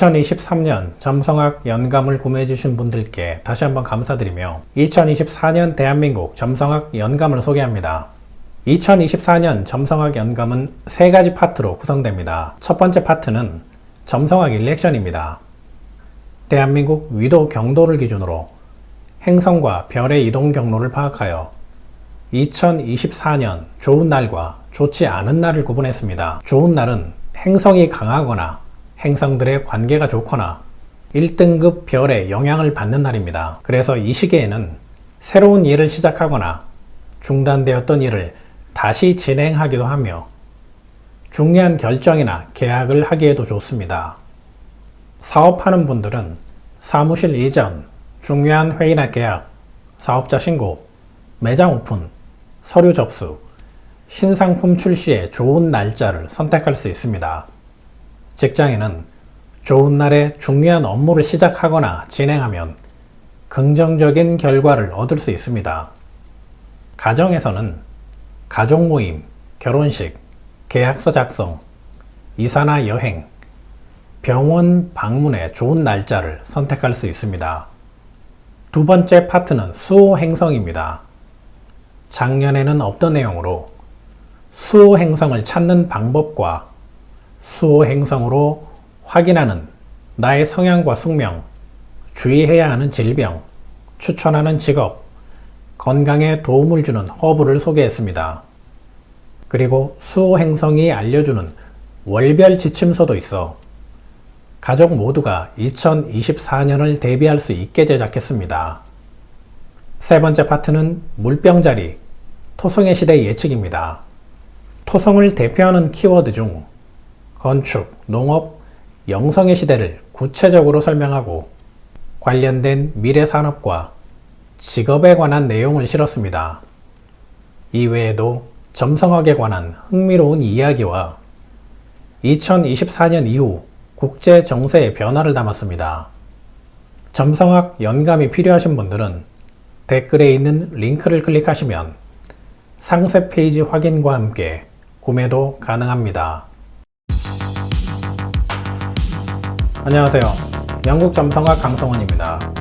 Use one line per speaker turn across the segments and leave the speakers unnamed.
2023년 점성학 연감을 구매해주신 분들께 다시 한번 감사드리며 2024년 대한민국 점성학 연감을 소개합니다. 2024년 점성학 연감은 3가지 파트로 구성됩니다. 첫 번째 파트는 점성학 일렉션입니다. 대한민국 위도 경도를 기준으로 행성과 별의 이동 경로를 파악하여 2024년 좋은 날과 좋지 않은 날을 구분했습니다. 좋은 날은 행성이 강하거나 행성들의 관계가 좋거나 1등급 별의 영향을 받는 날입니다. 그래서 이 시기에는 새로운 일을 시작하거나 중단되었던 일을 다시 진행하기도 하며 중요한 결정이나 계약을 하기에도 좋습니다. 사업하는 분들은 사무실 이전, 중요한 회의나 계약, 사업자 신고, 매장 오픈, 서류 접수, 신상품 출시에 좋은 날짜를 선택할 수 있습니다. 직장인은 좋은 날에 중요한 업무를 시작하거나 진행하면 긍정적인 결과를 얻을 수 있습니다. 가정에서는 가족 모임, 결혼식, 계약서 작성, 이사나 여행, 병원 방문에 좋은 날짜를 선택할 수 있습니다. 두 번째 파트는 수호 행성입니다. 작년에는 없던 내용으로 수호 행성을 찾는 방법과 수호 행성으로 확인하는 나의 성향과 숙명, 주의해야 하는 질병, 추천하는 직업, 건강에 도움을 주는 허브를 소개했습니다. 그리고 수호 행성이 알려주는 월별 지침서도 있어 가족 모두가 2024년을 대비할 수 있게 제작했습니다. 세 번째 파트는 물병자리, 토성의 시대 예측입니다. 토성을 대표하는 키워드 중 건축, 농업, 영성의 시대를 구체적으로 설명하고 관련된 미래 산업과 직업에 관한 내용을 실었습니다. 이외에도 점성학에 관한 흥미로운 이야기와 2024년 이후 국제 정세의 변화를 담았습니다. 점성학 연감이 필요하신 분들은 댓글에 있는 링크를 클릭하시면 상세 페이지 확인과 함께 구매도 가능합니다. 안녕하세요. 영국 점성학 강성원입니다.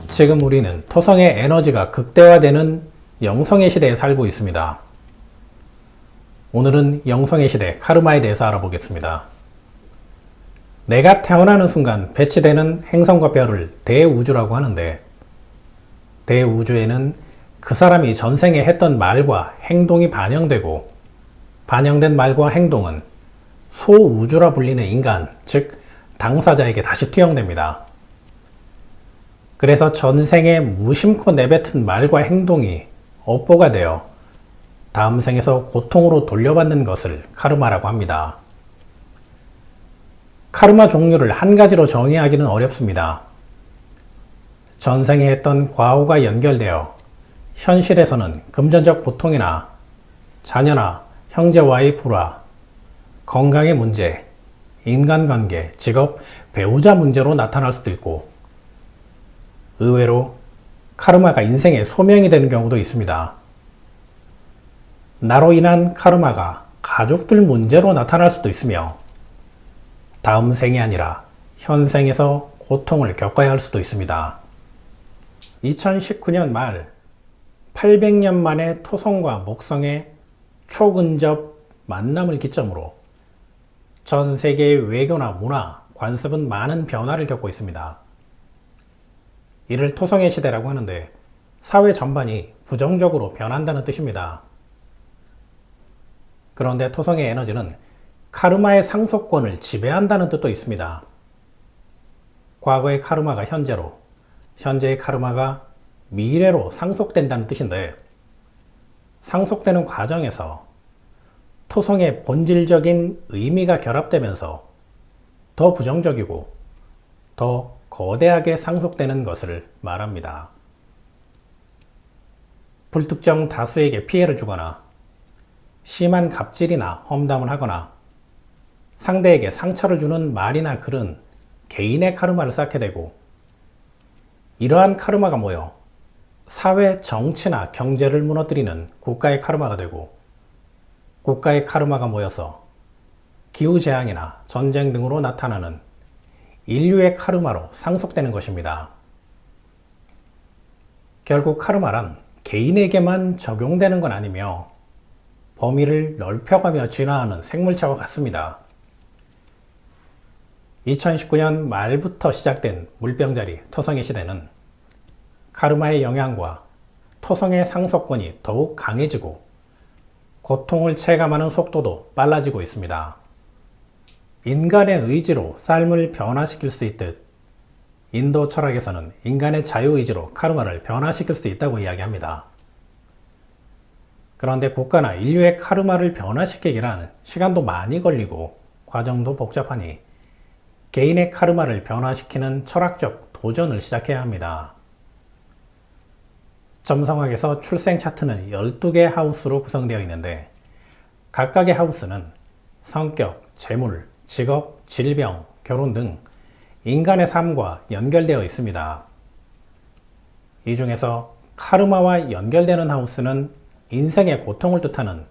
지금 우리는 토성의 에너지가 극대화되는 영성의 시대에 살고 있습니다. 오늘은 영성의 시대 카르마에 대해서 알아보겠습니다. 내가 태어나는 순간 배치되는 행성과 별을 대우주라고 하는데, 대우주에는 그 사람이 전생에 했던 말과 행동이 반영되고, 반영된 말과 행동은 소우주라 불리는 인간, 즉 당사자에게 다시 투영됩니다. 그래서 전생에 무심코 내뱉은 말과 행동이 업보가 되어 다음 생에서 고통으로 돌려받는 것을 카르마라고 합니다. 카르마 종류를 한 가지로 정의하기는 어렵습니다. 전생에 했던 과오가 연결되어 현실에서는 금전적 고통이나 자녀나 형제와의 불화, 건강의 문제, 인간관계, 직업, 배우자 문제로 나타날 수도 있고, 의외로 카르마가 인생의 소명이 되는 경우도 있습니다. 나로 인한 카르마가 가족들 문제로 나타날 수도 있으며, 다음 생이 아니라 현생에서 고통을 겪어야 할 수도 있습니다. 2019년 말 800년 만에 토성과 목성의 초근접 만남을 기점으로 전 세계의 외교나 문화, 관습은 많은 변화를 겪고 있습니다. 이를 토성의 시대라고 하는데 사회 전반이 부정적으로 변한다는 뜻입니다. 그런데 토성의 에너지는 카르마의 상속권을 지배한다는 뜻도 있습니다. 과거의 카르마가 현재로, 현재의 카르마가 미래로 상속된다는 뜻인데, 상속되는 과정에서 토성의 본질적인 의미가 결합되면서 더 부정적이고 더 거대하게 상속되는 것을 말합니다. 불특정 다수에게 피해를 주거나 심한 갑질이나 험담을 하거나 상대에게 상처를 주는 말이나 글은 개인의 카르마를 쌓게 되고, 이러한 카르마가 모여 사회, 정치나 경제를 무너뜨리는 국가의 카르마가 되고, 국가의 카르마가 모여서 기후재앙이나 전쟁 등으로 나타나는 인류의 카르마로 상속되는 것입니다. 결국 카르마란 개인에게만 적용되는 건 아니며 범위를 넓혀가며 진화하는 생물체와 같습니다. 2019년 말부터 시작된 물병자리 토성의 시대는 카르마의 영향과 토성의 상속권이 더욱 강해지고 고통을 체감하는 속도도 빨라지고 있습니다. 인간의 의지로 삶을 변화시킬 수 있듯 인도 철학에서는 인간의 자유의지로 카르마를 변화시킬 수 있다고 이야기합니다. 그런데 국가나 인류의 카르마를 변화시키기란 시간도 많이 걸리고 과정도 복잡하니 개인의 카르마를 변화시키는 철학적 도전을 시작해야 합니다. 점성학에서 출생 차트는 12개의 하우스로 구성되어 있는데 각각의 하우스는 성격, 재물, 직업, 질병, 결혼 등 인간의 삶과 연결되어 있습니다. 이 중에서 카르마와 연결되는 하우스는 인생의 고통을 뜻하는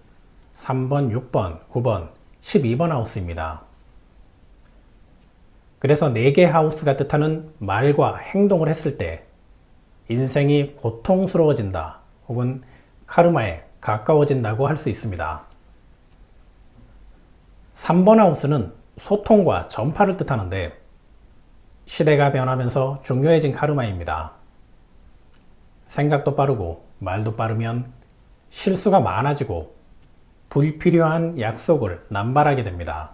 3번, 6번, 9번, 12번 하우스입니다. 그래서 4개 하우스가 뜻하는 말과 행동을 했을 때 인생이 고통스러워진다 혹은 카르마에 가까워진다고 할 수 있습니다. 3번 하우스는 소통과 전파를 뜻하는데 시대가 변하면서 중요해진 카르마입니다. 생각도 빠르고 말도 빠르면 실수가 많아지고 불필요한 약속을 남발하게 됩니다.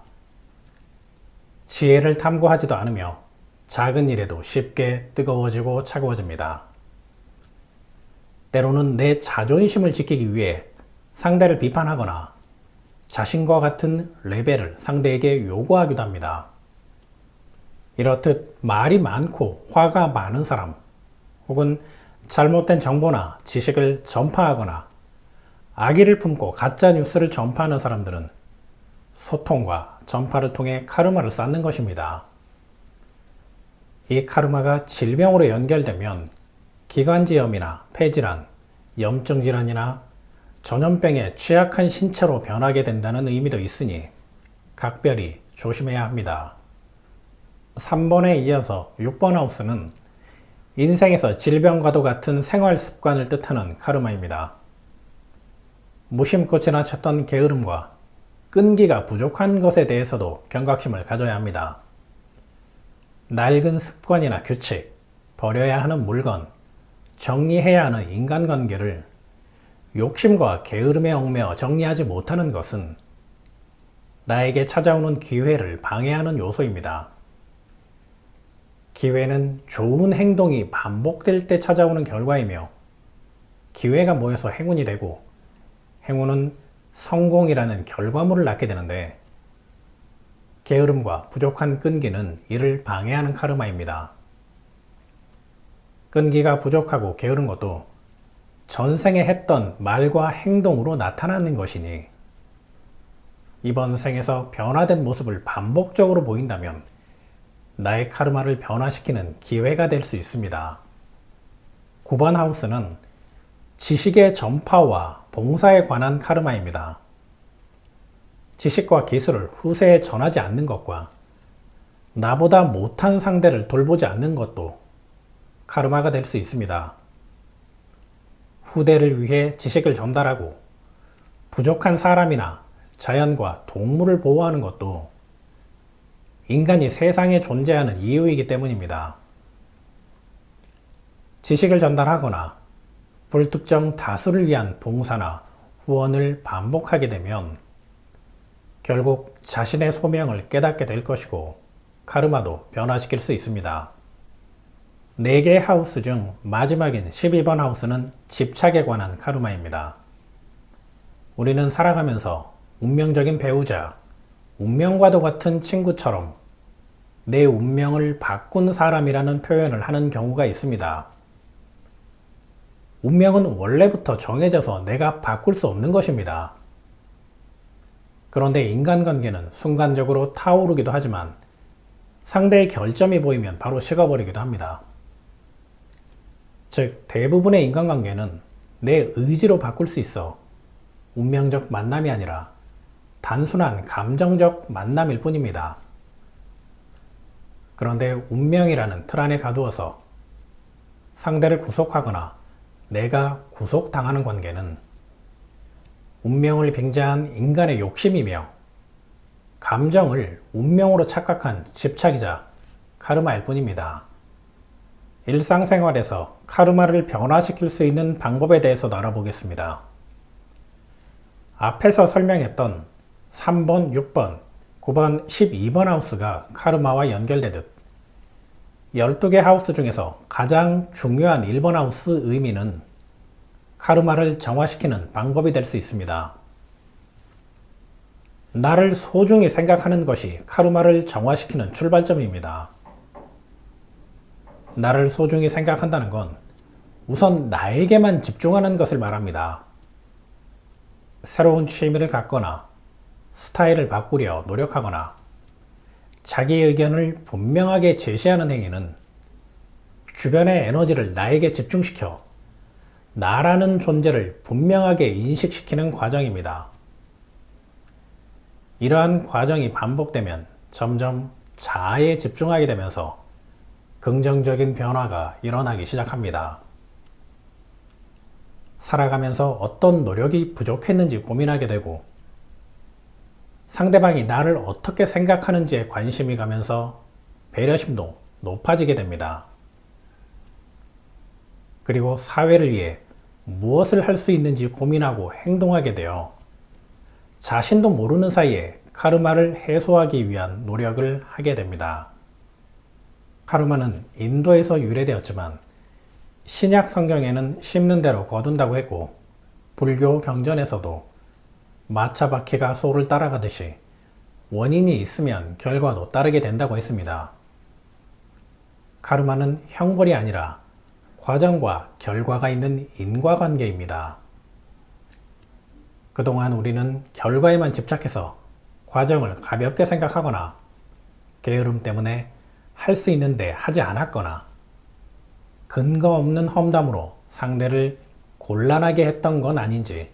지혜를 탐구하지도 않으며 작은 일에도 쉽게 뜨거워지고 차가워집니다. 때로는 내 자존심을 지키기 위해 상대를 비판하거나 자신과 같은 레벨을 상대에게 요구하기도 합니다. 이렇듯 말이 많고 화가 많은 사람 혹은 잘못된 정보나 지식을 전파하거나 악의를 품고 가짜 뉴스를 전파하는 사람들은 소통과 전파를 통해 카르마를 쌓는 것입니다. 이 카르마가 질병으로 연결되면 기관지염이나 폐질환, 염증 질환이나 전염병에 취약한 신체로 변하게 된다는 의미도 있으니 각별히 조심해야 합니다. 3번에 이어서 6번 하우스는 인생에서 질병과도 같은 생활 습관을 뜻하는 카르마입니다. 무심코 지나쳤던 게으름과 끈기가 부족한 것에 대해서도 경각심을 가져야 합니다. 낡은 습관이나 규칙, 버려야 하는 물건, 정리해야 하는 인간관계를 욕심과 게으름에 얽매여 정리하지 못하는 것은 나에게 찾아오는 기회를 방해하는 요소입니다. 기회는 좋은 행동이 반복될 때 찾아오는 결과이며 기회가 모여서 행운이 되고 행운은 성공이라는 결과물을 낳게 되는데 게으름과 부족한 끈기는 이를 방해하는 카르마입니다. 끈기가 부족하고 게으른 것도 전생에 했던 말과 행동으로 나타나는 것이니 이번 생에서 변화된 모습을 반복적으로 보인다면 나의 카르마를 변화시키는 기회가 될 수 있습니다. 9번 하우스는 지식의 전파와 봉사에 관한 카르마입니다. 지식과 기술을 후세에 전하지 않는 것과 나보다 못한 상대를 돌보지 않는 것도 카르마가 될 수 있습니다. 후대를 위해 지식을 전달하고 부족한 사람이나 자연과 동물을 보호하는 것도 인간이 세상에 존재하는 이유이기 때문입니다. 지식을 전달하거나 불특정 다수를 위한 봉사나 후원을 반복하게 되면 결국 자신의 소명을 깨닫게 될 것이고 카르마도 변화시킬 수 있습니다. 4개의 하우스 중 마지막인 12번 하우스는 집착에 관한 카르마입니다. 우리는 살아가면서 운명적인 배우자, 운명과도 같은 친구처럼 내 운명을 바꾼 사람이라는 표현을 하는 경우가 있습니다. 운명은 원래부터 정해져서 내가 바꿀 수 없는 것입니다. 그런데 인간관계는 순간적으로 타오르기도 하지만 상대의 결점이 보이면 바로 식어버리기도 합니다. 즉, 대부분의 인간관계는 내 의지로 바꿀 수 있어 운명적 만남이 아니라 단순한 감정적 만남일 뿐입니다. 그런데 운명이라는 틀 안에 가두어서 상대를 구속하거나 내가 구속당하는 관계는 운명을 빙자한 인간의 욕심이며 감정을 운명으로 착각한 집착이자 카르마일 뿐입니다. 일상생활에서 카르마를 변화시킬 수 있는 방법에 대해서 알아보겠습니다. 앞에서 설명했던 3번, 6번, 9번, 12번 하우스가 카르마와 연결되듯 12개 하우스 중에서 가장 중요한 1번 하우스 의미는 카르마를 정화시키는 방법이 될 수 있습니다. 나를 소중히 생각하는 것이 카르마를 정화시키는 출발점입니다. 나를 소중히 생각한다는 건 우선 나에게만 집중하는 것을 말합니다. 새로운 취미를 갖거나 스타일을 바꾸려 노력하거나 자기 의견을 분명하게 제시하는 행위는 주변의 에너지를 나에게 집중시켜 나라는 존재를 분명하게 인식시키는 과정입니다. 이러한 과정이 반복되면 점점 자아에 집중하게 되면서 긍정적인 변화가 일어나기 시작합니다. 살아가면서 어떤 노력이 부족했는지 고민하게 되고 상대방이 나를 어떻게 생각하는지에 관심이 가면서 배려심도 높아지게 됩니다. 그리고 사회를 위해 무엇을 할 수 있는지 고민하고 행동하게 되어 자신도 모르는 사이에 카르마를 해소하기 위한 노력을 하게 됩니다. 카르마는 인도에서 유래되었지만 신약 성경에는 심는 대로 거둔다고 했고 불교 경전에서도 마차 바퀴가 소를 따라가듯이 원인이 있으면 결과도 따르게 된다고 했습니다. 카르마는 형벌이 아니라 과정과 결과가 있는 인과관계입니다. 그동안 우리는 결과에만 집착해서 과정을 가볍게 생각하거나 게으름 때문에 할 수 있는데 하지 않았거나 근거 없는 험담으로 상대를 곤란하게 했던 건 아닌지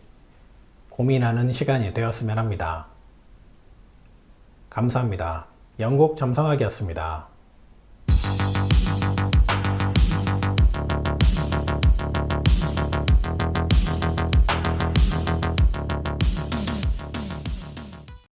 고민하는 시간이 되었으면 합니다. 감사합니다. 영국 점성학이었습니다.